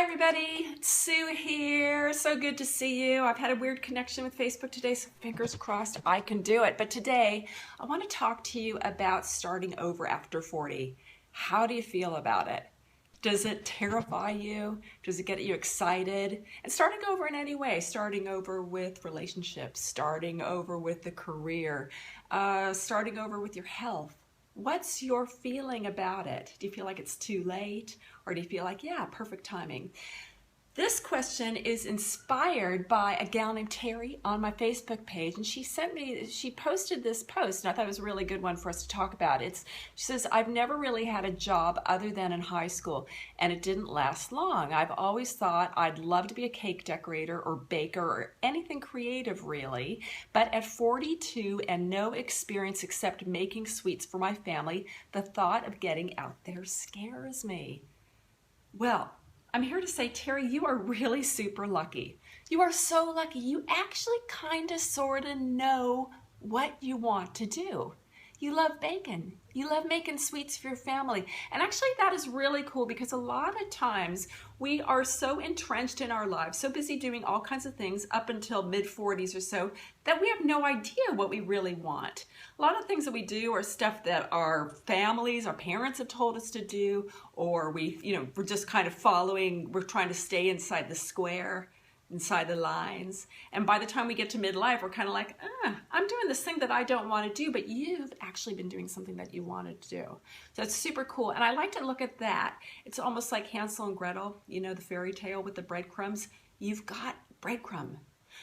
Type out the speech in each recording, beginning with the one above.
Hi everybody, it's Sue here. So good to see you. I've had a weird connection with Facebook today, so fingers crossed I can do it. But today I want to talk to you about starting over after 40. How do you feel about it? Does it terrify you? Does it get you excited? And starting over in any way, starting over with relationships, starting over with the career, starting over with your health. What's your feeling about it? Do you feel like it's too late? Or do you feel like, yeah, perfect timing? This question is inspired by a gal named Terry on my Facebook page, and she posted this post, and I thought it was a really good one for us to talk about. She says, I've never really had a job other than in high school, and it didn't last long. I've always thought I'd love to be a cake decorator or baker or anything creative really, but at 42 and no experience except making sweets for my family, the thought of getting out there scares me. Well, I'm here to say, Terry, you are really super lucky. You are so lucky. You actually kind of sort of know what you want to do. You love baking. You love making sweets for your family. And actually that is really cool because a lot of times we are so entrenched in our lives, so busy doing all kinds of things up until mid-40s or so, that we have no idea what we really want. A lot of things that we do are stuff that our families, our parents have told us to do, or we're just kind of following, we're trying to stay inside the square, inside the lines. And by the time we get to midlife, we're kind of like, I'm doing this thing that I don't want to do, but you've actually been doing something that you wanted to do. So it's super cool. And I like to look at that. It's almost like Hansel and Gretel, you know, the fairy tale with the breadcrumbs. You've got breadcrumb.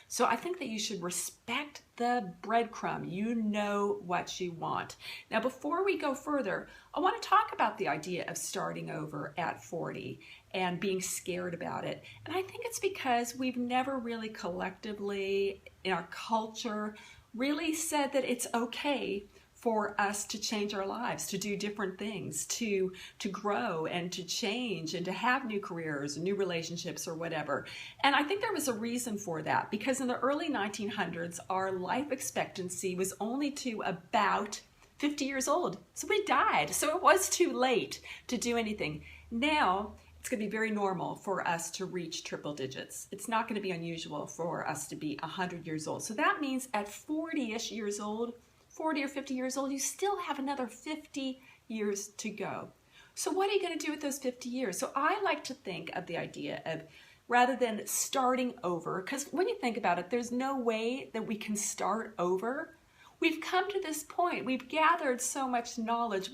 So I think that you should respect the breadcrumb. You know what you want. Now, before we go further, I want to talk about the idea of starting over at 40 and being scared about it. And I think it's because we've never really collectively in our culture really said that it's okay for us to change our lives, to do different things, to grow and to change and to have new careers, new relationships or whatever. And I think there was a reason for that because in the early 1900s, our life expectancy was only to about 50 years old. So we died. So it was too late to do anything. Now, it's going to be very normal for us to reach triple digits. It's not going to be unusual for us to be 100 years old. So that means at 40-ish years old, 40 or 50 years old, you still have another 50 years to go. So what are you going to do with those 50 years? So I like to think of the idea of rather than starting over, because when you think about it, there's no way that we can start over. We've come to this point. We've gathered so much knowledge.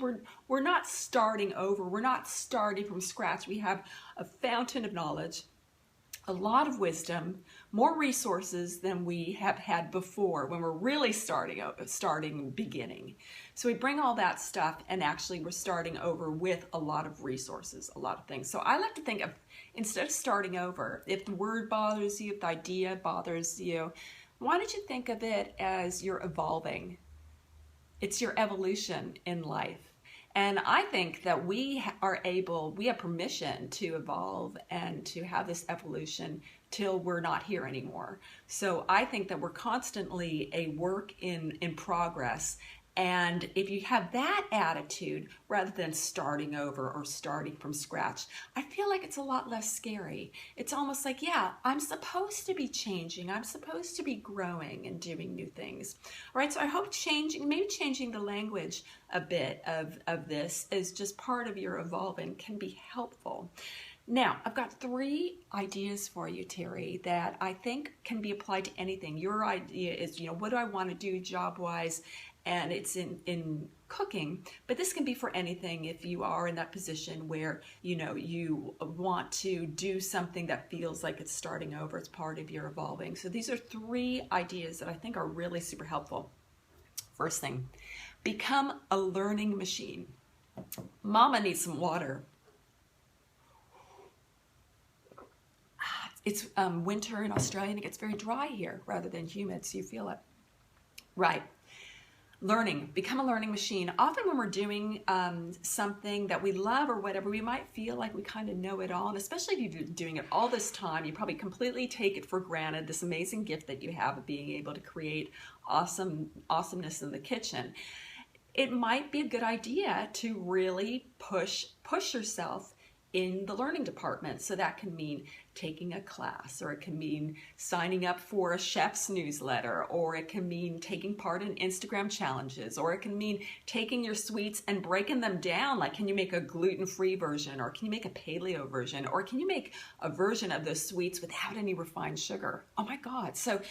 We're not starting over. We're not starting from scratch. We have a fountain of knowledge, a lot of wisdom, more resources than we have had before when we're really beginning. So we bring all that stuff and actually we're starting over with a lot of resources, a lot of things. So I like to think of, instead of starting over, if the word bothers you, if the idea bothers you, why don't you think of it as you're evolving? It's your evolution in life. And I think that we have permission to evolve and to have this evolution till we're not here anymore. So I think that we're constantly a work in progress. And if you have that attitude, rather than starting over or starting from scratch, I feel like it's a lot less scary. It's almost like, yeah, I'm supposed to be changing. I'm supposed to be growing and doing new things. All right, so I hope maybe changing the language a bit of this is just part of your evolving can be helpful. Now, I've got 3 ideas for you, Terry, that I think can be applied to anything. Your idea is, what do I want to do job-wise? And it's in cooking, but this can be for anything if you are in that position where, you want to do something that feels like it's starting over. It's part of your evolving. So these are 3 ideas that I think are really super helpful. First thing, become a learning machine. Mama needs some water. It's winter in Australia and it gets very dry here rather than humid, so you feel it. Right. Learning, become a learning machine. Often when we're doing something that we love or whatever, we might feel like we kind of know it all. And especially if you've been doing it all this time, you probably completely take it for granted, this amazing gift that you have of being able to create awesomeness in the kitchen. It might be a good idea to really push yourself in the learning department. So that can mean taking a class, or it can mean signing up for a chef's newsletter, or it can mean taking part in Instagram challenges, or it can mean taking your sweets and breaking them down. Like, can you make a gluten-free version, or can you make a paleo version, or can you make a version of those sweets without any refined sugar? Oh my God. So,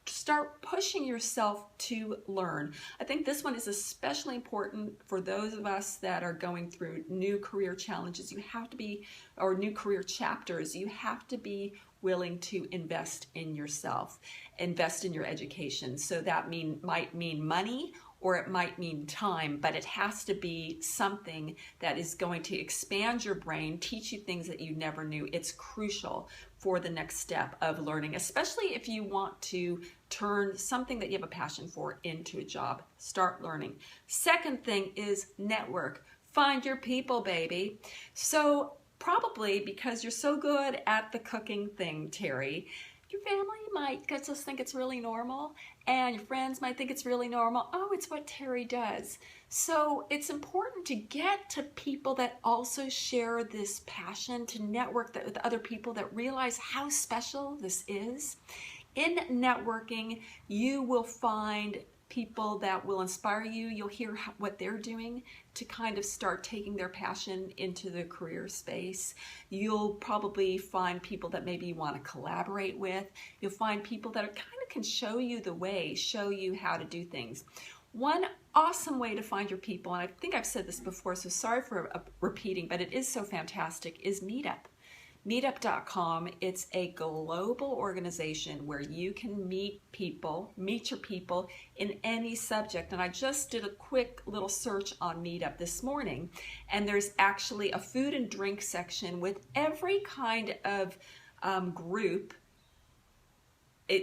start pushing yourself to learn. I think this one is especially important for those of us that are going through new career challenges. You have to be, or new career chapters, you have to be willing to invest in yourself, invest in your education. So that might mean money, or it might mean time, but it has to be something that is going to expand your brain, teach you things that you never knew. It's crucial for the next step of learning, especially if you want to turn something that you have a passion for into a job. Start learning. Second thing is network. Find your people, baby. So probably because you're so good at the cooking thing, Terry, your family might just think it's really normal, and your friends might think it's really normal. Oh, it's what Terry does. So it's important to get to people that also share this passion, to network with other people that realize how special this is. In networking, you will find people that will inspire you. You'll hear what they're doing to kind of start taking their passion into the career space. You'll probably find people that maybe you want to collaborate with. You'll find people that can show you the way, show you how to do things. One awesome way to find your people, and I think I've said this before, so sorry for repeating, but it is so fantastic, is Meetup. Meetup.com, it's a global organization where you can meet your people in any subject. And I just did a quick little search on Meetup this morning, and there's actually a food and drink section with every kind of group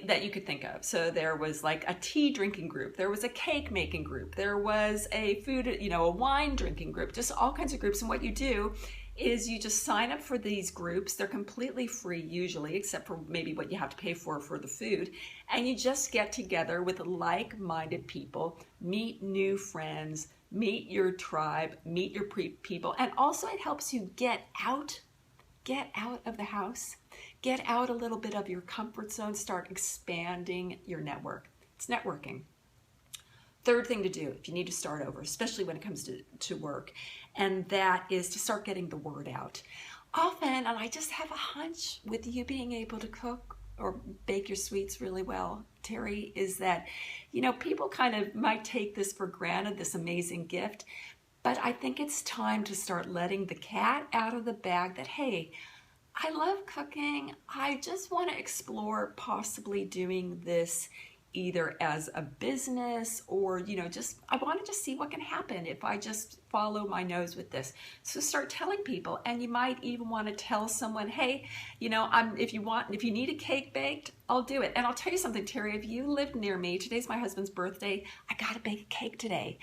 that you could think of. So there was like a tea drinking group, there was a cake making group, there was a a wine drinking group, just all kinds of groups. And what you do is you just sign up for these groups. They're completely free usually, except for maybe what you have to pay for the food. And you just get together with like-minded people, meet new friends, meet your tribe, meet your people. And also it helps you get out of the house, get out a little bit of your comfort zone, start expanding your network. It's networking. Third thing to do if you need to start over, especially when it comes to work, and that is to start getting the word out. Often, and I just have a hunch with you being able to cook or bake your sweets really well, Terry, is that, people kind of might take this for granted, this amazing gift, but I think it's time to start letting the cat out of the bag that, hey, I love cooking. I just want to explore possibly doing this either as a business or, I want to just see what can happen if I just follow my nose with this. So start telling people, and you might even want to tell someone, hey, if you need a cake baked, I'll do it. And I'll tell you something, Terry, if you live near me, today's my husband's birthday, I got to bake a cake today.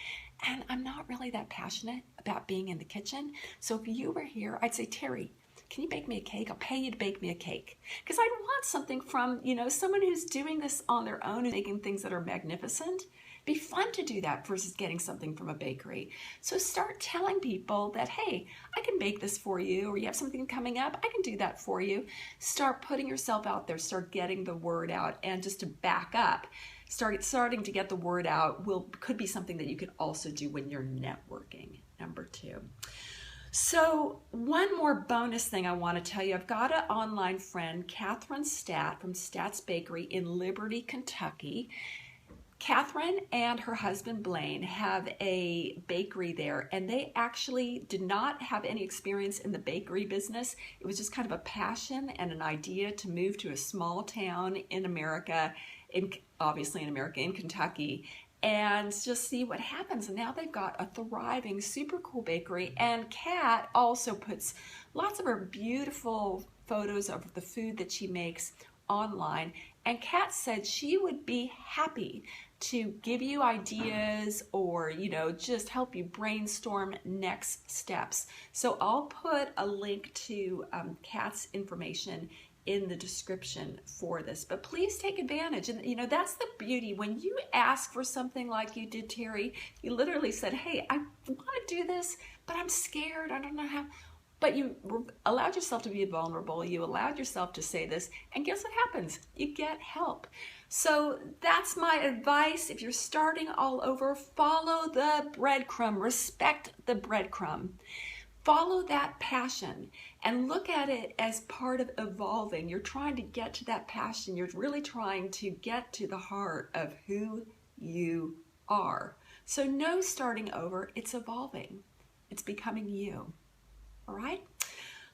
And I'm not really that passionate about being in the kitchen. So if you were here, I'd say, Terry, can you bake me a cake? I'll pay you to bake me a cake. Because I want something from, someone who's doing this on their own and making things that are magnificent. It'd be fun to do that versus getting something from a bakery. So start telling people that, hey, I can bake this for you, or you have something coming up, I can do that for you. Start putting yourself out there, start getting the word out. And just to back up, starting to get the word out could be something that you could also do when you're networking. Number 2. So one more bonus thing I want to tell you. I've got an online friend, Catherine Staat from Staat's Bakery in Liberty, Kentucky. Catherine and her husband Blaine have a bakery there, and they actually did not have any experience in the bakery business. It was just kind of a passion and an idea to move to a small town in America, obviously in America, in Kentucky, and just see what happens. And now they've got a thriving, super cool bakery. And Kat also puts lots of her beautiful photos of the food that she makes online. And Kat said she would be happy to give you ideas or, just help you brainstorm next steps. So I'll put a link to Kat's information in the description for this, but please take advantage. And that's the beauty. When you ask for something like you did, Terry, you literally said, hey, I want to do this, but I'm scared, I don't know how. But you allowed yourself to be vulnerable. You allowed yourself to say this, and guess what happens? You get help. So that's my advice. If you're starting all over, follow the breadcrumb, respect the breadcrumb. Follow that passion and look at it as part of evolving. You're trying to get to that passion. You're really trying to get to the heart of who you are. So no starting over, it's evolving. It's becoming you. All right?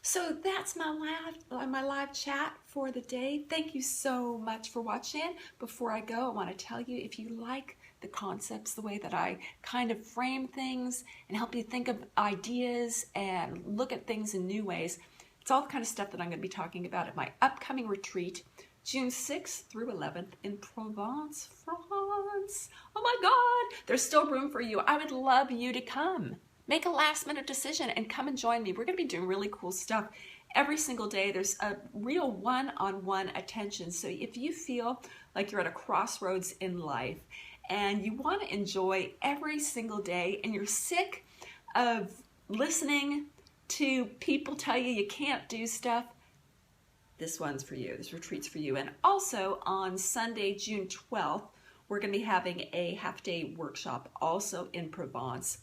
So that's my live chat for the day. Thank you so much for watching. Before I go, I want to tell you, if you like the concepts, the way that I kind of frame things and help you think of ideas and look at things in new ways, it's all the kind of stuff that I'm going to be talking about at my upcoming retreat, June 6th through 11th in Provence, France. Oh my God, there's still room for you. I would love you to come. Make a last minute decision and come and join me. We're going to be doing really cool stuff every single day. There's a real one-on-one attention. So if you feel like you're at a crossroads in life and you want to enjoy every single day and you're sick of listening to people tell you you can't do stuff, this one's for you. This retreat's for you. And also on Sunday, June 12th, we're going to be having a half-day workshop also in Provence.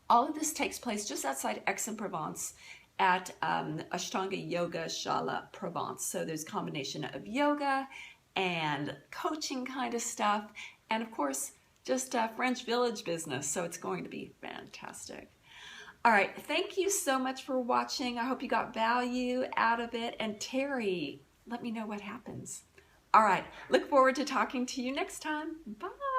All of this takes place just outside Aix-en-Provence at Ashtanga Yoga Shala Provence. So there's a combination of yoga and coaching kind of stuff, and of course, just French Village business. So it's going to be fantastic. All right, thank you so much for watching. I hope you got value out of it. And Terry, let me know what happens. All right, look forward to talking to you next time. Bye.